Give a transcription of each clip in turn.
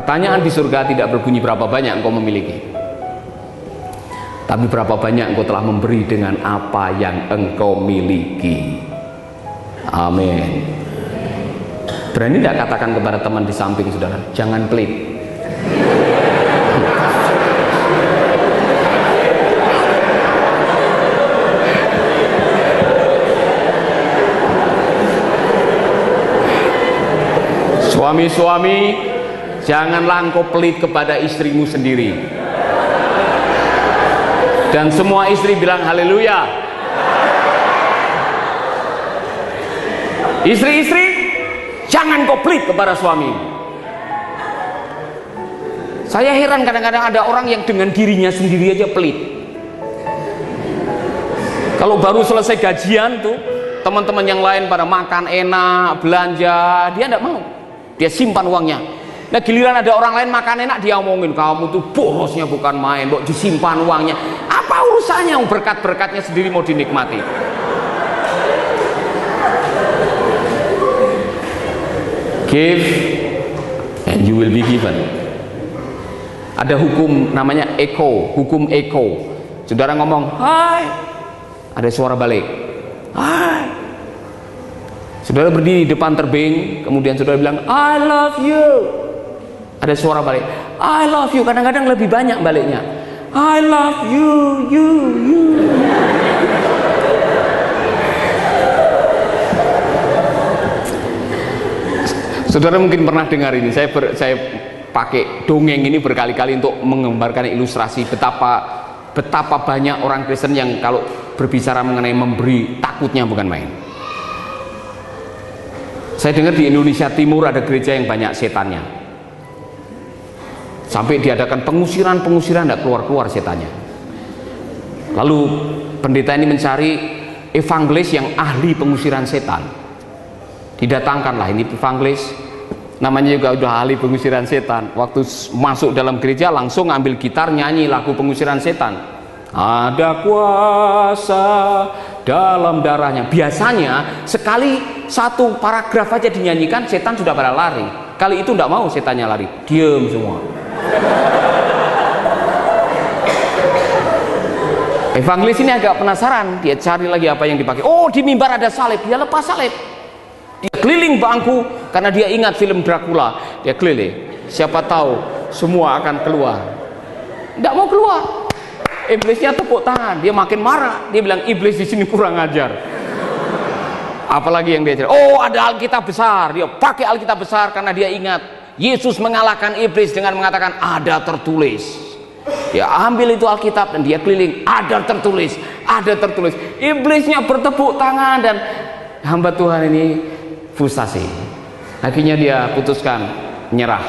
Pertanyaan di surga tidak berbunyi berapa banyak engkau memiliki, tapi berapa banyak engkau telah memberi dengan apa yang engkau miliki. Amin. Berani tidak katakan kepada teman di samping saudara, jangan pelit. Suami-suami, janganlah engkau pelit kepada istrimu sendiri. Dan semua istri bilang haleluya. Istri-istri, jangan kau pelit kepada suami. Saya heran kadang-kadang ada orang yang dengan dirinya sendiri aja pelit. Kalau baru selesai gajian tuh, teman-teman yang lain pada makan enak, belanja, dia tidak mau. Dia simpan uangnya. Nah giliran ada orang lain makan enak, dia omongin, kamu tuh borosnya bukan main, kok disimpan uangnya. Apa urusannya? Berkat-berkatnya sendiri mau dinikmati. Give and you will be given. Ada hukum namanya echo, hukum echo. Saudara ngomong, hai, ada suara balik, hai. Saudara berdiri di depan terbing, kemudian saudara bilang I love you, ada suara balik I love you. Kadang-kadang lebih banyak baliknya, I love you, you. Saudara mungkin pernah dengar ini, saya pakai dongeng ini berkali-kali untuk menggambarkan ilustrasi betapa banyak orang Kristen yang kalau berbicara mengenai memberi, takutnya bukan main. Saya dengar di Indonesia Timur ada gereja yang banyak setannya, sampai diadakan pengusiran tidak keluar setannya. Lalu pendeta ini mencari evangelis yang ahli pengusiran setan. Didatangkanlah ini evangelis, namanya juga udah ahli pengusiran setan. Waktu masuk dalam gereja langsung ambil gitar nyanyi lagu pengusiran setan. Ada kuasa dalam darahnya. Biasanya sekali satu paragraf aja dinyanyikan, setan sudah pada lari. Kali itu tidak mau setannya lari, diem semua. Evangelis ini agak penasaran, dia cari lagi apa yang dipakai. Oh, di mimbar ada salib, dia lepas salib. Dia keliling bangku karena dia ingat film Dracula. Dia keliling, siapa tahu semua akan keluar. Tidak mau keluar. Iblisnya tepuk tangan, dia makin marah. Dia bilang, iblis di sini kurang ajar. Apalagi yang dia cari, oh ada Alkitab besar. Dia pakai Alkitab besar karena dia ingat Yesus mengalahkan iblis dengan mengatakan ada tertulis. Dia ambil itu Alkitab dan dia keliling, ada tertulis, ada tertulis. Iblisnya bertepuk tangan dan hamba Tuhan ini frustasi. Akhirnya dia putuskan menyerah.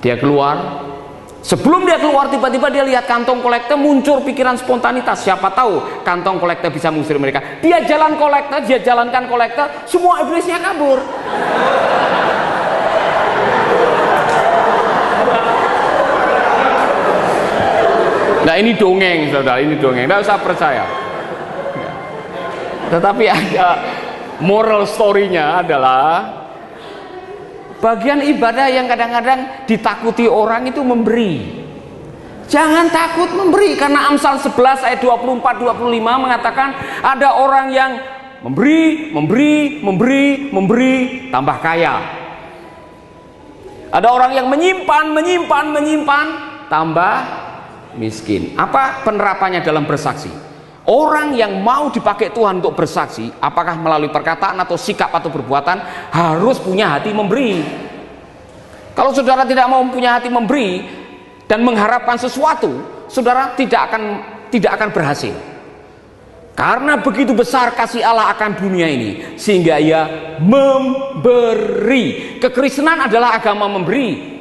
Dia keluar. Sebelum dia keluar, tiba-tiba dia lihat kantong kolektor, muncul pikiran spontanitas, siapa tahu kantong kolektor bisa mengusir mereka. Dia jalankan kolektor, semua iblisnya kabur. Nah ini dongeng saudara, ini dongeng, tidak usah percaya. Tetapi ada moral story-nya adalah bagian ibadah yang kadang-kadang ditakuti orang itu memberi. Jangan takut memberi, karena Amsal 11 ayat 24-25 mengatakan ada orang yang memberi tambah kaya. Ada orang yang menyimpan tambah miskin. Apa penerapannya dalam bersaksi? Orang yang mau dipakai Tuhan untuk bersaksi, apakah melalui perkataan atau sikap atau perbuatan, harus punya hati memberi. Kalau saudara tidak mau punya hati memberi dan mengharapkan sesuatu, saudara tidak akan berhasil. Karena begitu besar kasih Allah akan dunia ini, sehingga ia memberi. Kekristenan adalah agama memberi.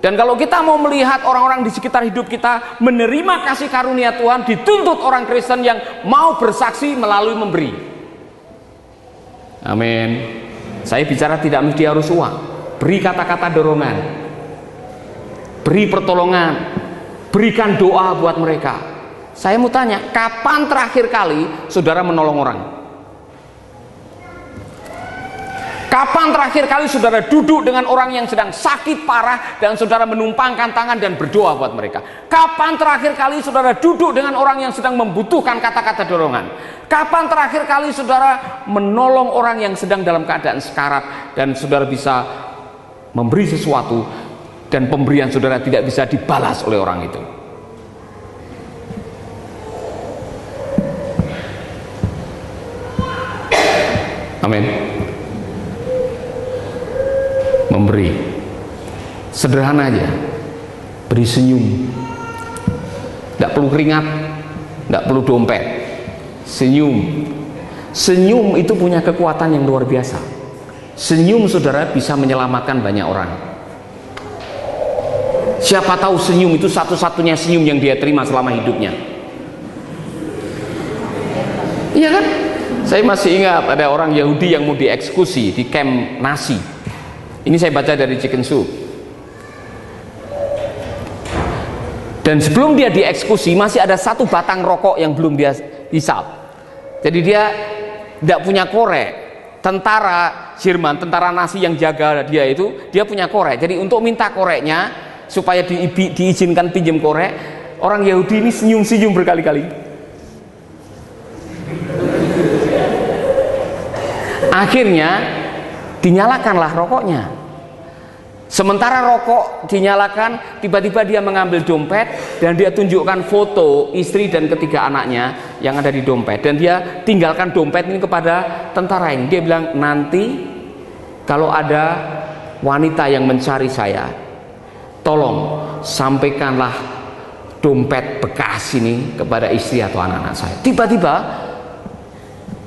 Dan kalau kita mau melihat orang-orang di sekitar hidup kita menerima kasih karunia Tuhan, dituntut orang Kristen yang mau bersaksi melalui memberi. Amin. Saya bicara tidak mesti harus uang. Beri kata-kata dorongan, beri pertolongan, berikan doa buat mereka. Saya mau tanya, kapan terakhir kali saudara menolong orang? Kapan terakhir kali saudara duduk dengan orang yang sedang sakit parah dan saudara menumpangkan tangan dan berdoa buat mereka? Kapan terakhir kali saudara duduk dengan orang yang sedang membutuhkan kata-kata dorongan? Kapan terakhir kali saudara menolong orang yang sedang dalam keadaan sekarat dan saudara bisa memberi sesuatu dan pemberian saudara tidak bisa dibalas oleh orang itu? Amin. Memberi sederhana aja, beri senyum, tidak perlu keringat, tidak perlu dompet, senyum. Senyum itu punya kekuatan yang luar biasa. Senyum saudara bisa menyelamatkan banyak orang. Siapa tahu senyum itu satu-satunya senyum yang dia terima selama hidupnya. Iya kan? Saya masih ingat ada orang Yahudi yang mau dieksekusi di kamp Nazi. Ini saya baca dari Chicken Soup. Dan sebelum dia dieksekusi masih ada satu batang rokok yang belum dia hisap. Jadi dia tidak punya korek. Tentara Jerman, tentara Nazi yang jaga dia itu, dia punya korek. Jadi untuk minta koreknya supaya diizinkan pinjam korek, orang Yahudi ini senyum-senyum berkali-kali. Akhirnya dinyalakanlah rokoknya. Sementara rokok dinyalakan, tiba-tiba dia mengambil dompet dan dia tunjukkan foto istri dan ketiga anaknya yang ada di dompet, dan dia tinggalkan dompet ini kepada tentara ini. Dia bilang, nanti kalau ada wanita yang mencari saya, tolong sampaikanlah dompet bekas ini kepada istri atau anak-anak saya. Tiba-tiba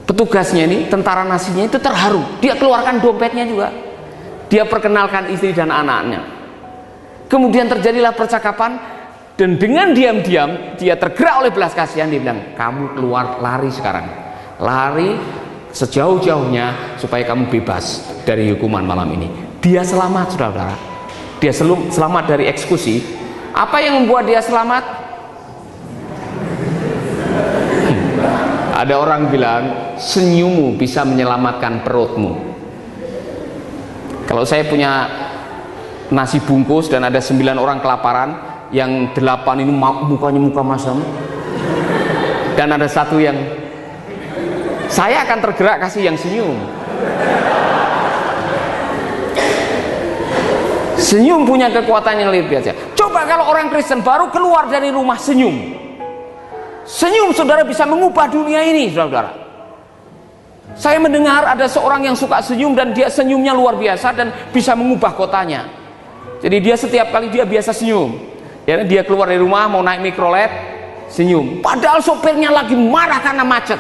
petugasnya ini, tentara Nazinya itu terharu. Dia keluarkan dompetnya juga. Dia perkenalkan istri dan anaknya. Kemudian terjadilah percakapan, dan dengan diam-diam dia tergerak oleh belas kasihan. Dia bilang, kamu keluar, lari sekarang, lari sejauh-jauhnya supaya kamu bebas dari hukuman malam ini. Dia selamat, saudara-saudara. Dia selamat dari eksekusi. Apa yang membuat dia selamat? Ada orang bilang, senyummu bisa menyelamatkan perutmu. Kalau saya punya nasi bungkus dan ada 9 orang kelaparan, yang 8 ini mukanya muka masam, dan ada satu yang saya akan tergerak kasih yang senyum. Senyum punya kekuatan yang luar biasa. Coba kalau orang Kristen baru keluar dari rumah senyum. Senyum saudara bisa mengubah dunia ini, saudara. Saya mendengar ada seorang yang suka senyum dan dia senyumnya luar biasa dan bisa mengubah kotanya. Jadi dia setiap kali dia biasa senyum. Ya, dia keluar dari rumah mau naik mikrolet, senyum. Padahal sopirnya lagi marah karena macet.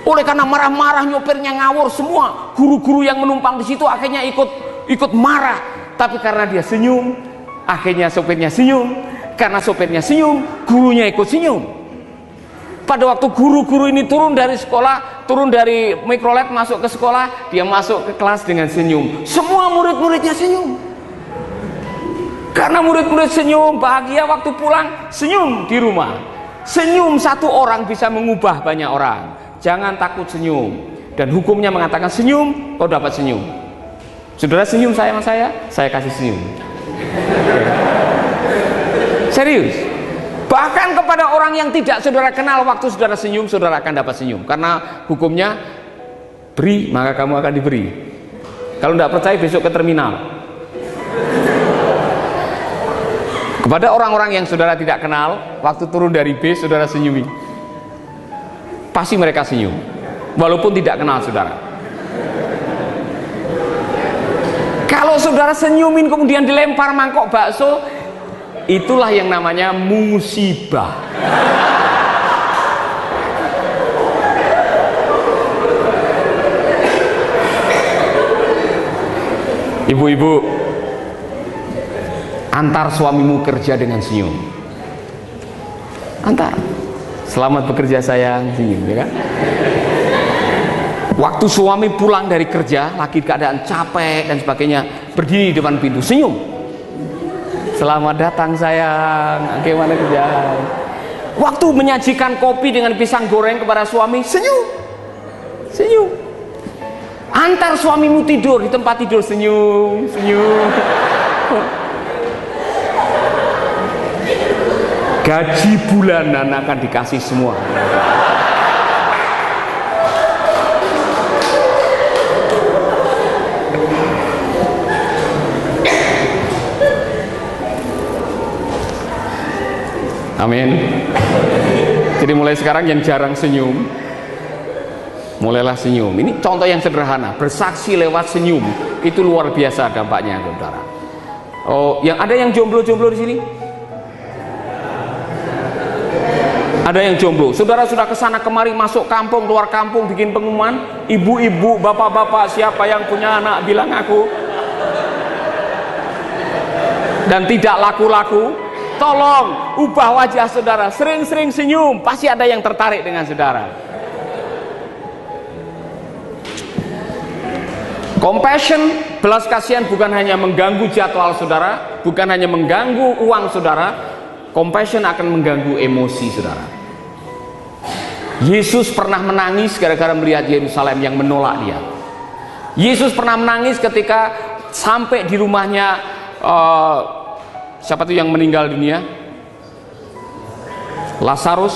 Oleh karena marah-marah nyopirnya ngawur semua. Guru-guru yang menumpang di situ akhirnya ikut marah. Tapi karena dia senyum, akhirnya sopirnya senyum. Karena sopirnya senyum, gurunya ikut senyum. Pada waktu guru-guru ini turun dari sekolah, turun dari mikrolet masuk ke sekolah, dia masuk ke kelas dengan senyum. Semua murid-muridnya senyum. Karena murid-murid senyum, bahagia waktu pulang, senyum di rumah. Senyum satu orang bisa mengubah banyak orang. Jangan takut senyum. Dan hukumnya mengatakan senyum, kau dapat senyum. Saudara senyum sama saya kasih senyum. Serius. Bahkan kepada orang yang tidak saudara kenal, waktu saudara senyum, saudara akan dapat senyum. Karena hukumnya, beri maka kamu akan diberi. Kalau tidak percaya besok ke terminal. Kepada orang-orang yang saudara tidak kenal, waktu turun dari bis saudara senyumi, pasti mereka senyum, walaupun tidak kenal saudara. Kalau saudara senyumin kemudian dilempar mangkok bakso, itulah yang namanya musibah. Ibu-ibu, antar suamimu kerja dengan senyum. Antar. Selamat bekerja sayang, senyum, ya kan? Waktu suami pulang dari kerja, lagi keadaan capek dan sebagainya, berdiri di depan pintu, senyum. Selamat datang sayang, bagaimana kerja? Waktu menyajikan kopi dengan pisang goreng kepada suami, senyum. Senyum. Antar suamimu tidur di tempat tidur, senyum, senyum. Gaji bulanan akan dikasih semua. Amin. Jadi mulai sekarang yang jarang senyum, mulailah senyum. Ini contoh yang sederhana, bersaksi lewat senyum itu luar biasa dampaknya, saudara. Oh, ada yang jomblo-jomblo di sini? Ada yang jomblo. Saudara sudah kesana kemari, masuk kampung, keluar kampung, bikin pengumuman, ibu-ibu, bapak-bapak, siapa yang punya anak bilang aku. Dan tidak laku-laku. Tolong ubah wajah saudara, sering-sering senyum, pasti ada yang tertarik dengan saudara. Compassion, belas kasihan bukan hanya mengganggu jadwal saudara, bukan hanya mengganggu uang saudara. Compassion akan mengganggu emosi saudara. Yesus pernah menangis gara-gara melihat Yerusalem yang menolak dia. Yesus pernah menangis ketika sampai di rumahnya siapa tuh yang meninggal dunia? Lazarus.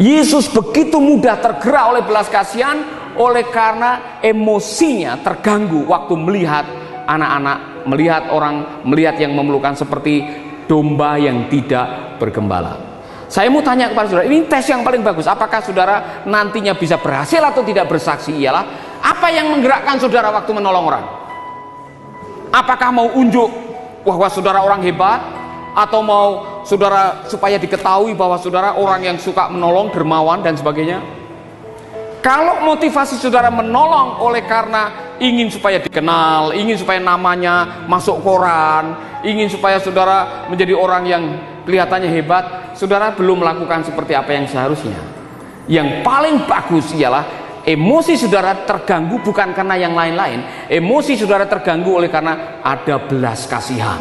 Yesus begitu mudah tergerak oleh belas kasihan oleh karena emosinya terganggu waktu melihat anak-anak, melihat orang, melihat yang memerlukan seperti domba yang tidak bergembala. Saya mau tanya kepada saudara, ini tes yang paling bagus. Apakah saudara nantinya bisa berhasil atau tidak bersaksi? Ialah apa yang menggerakkan saudara waktu menolong orang? Apakah mau unjuk bahwa saudara orang hebat, atau mau saudara supaya diketahui bahwa saudara orang yang suka menolong, dermawan dan sebagainya? Kalau motivasi saudara menolong oleh karena ingin supaya dikenal, ingin supaya namanya masuk koran, ingin supaya saudara menjadi orang yang kelihatannya hebat, saudara belum melakukan seperti apa yang seharusnya. Yang paling bagus ialah emosi saudara terganggu bukan karena yang lain-lain. Emosi saudara terganggu oleh karena ada belas kasihan.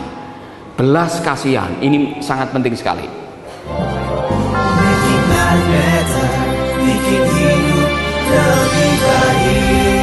Belas kasihan ini sangat penting sekali. Bikin hidup lebih baik.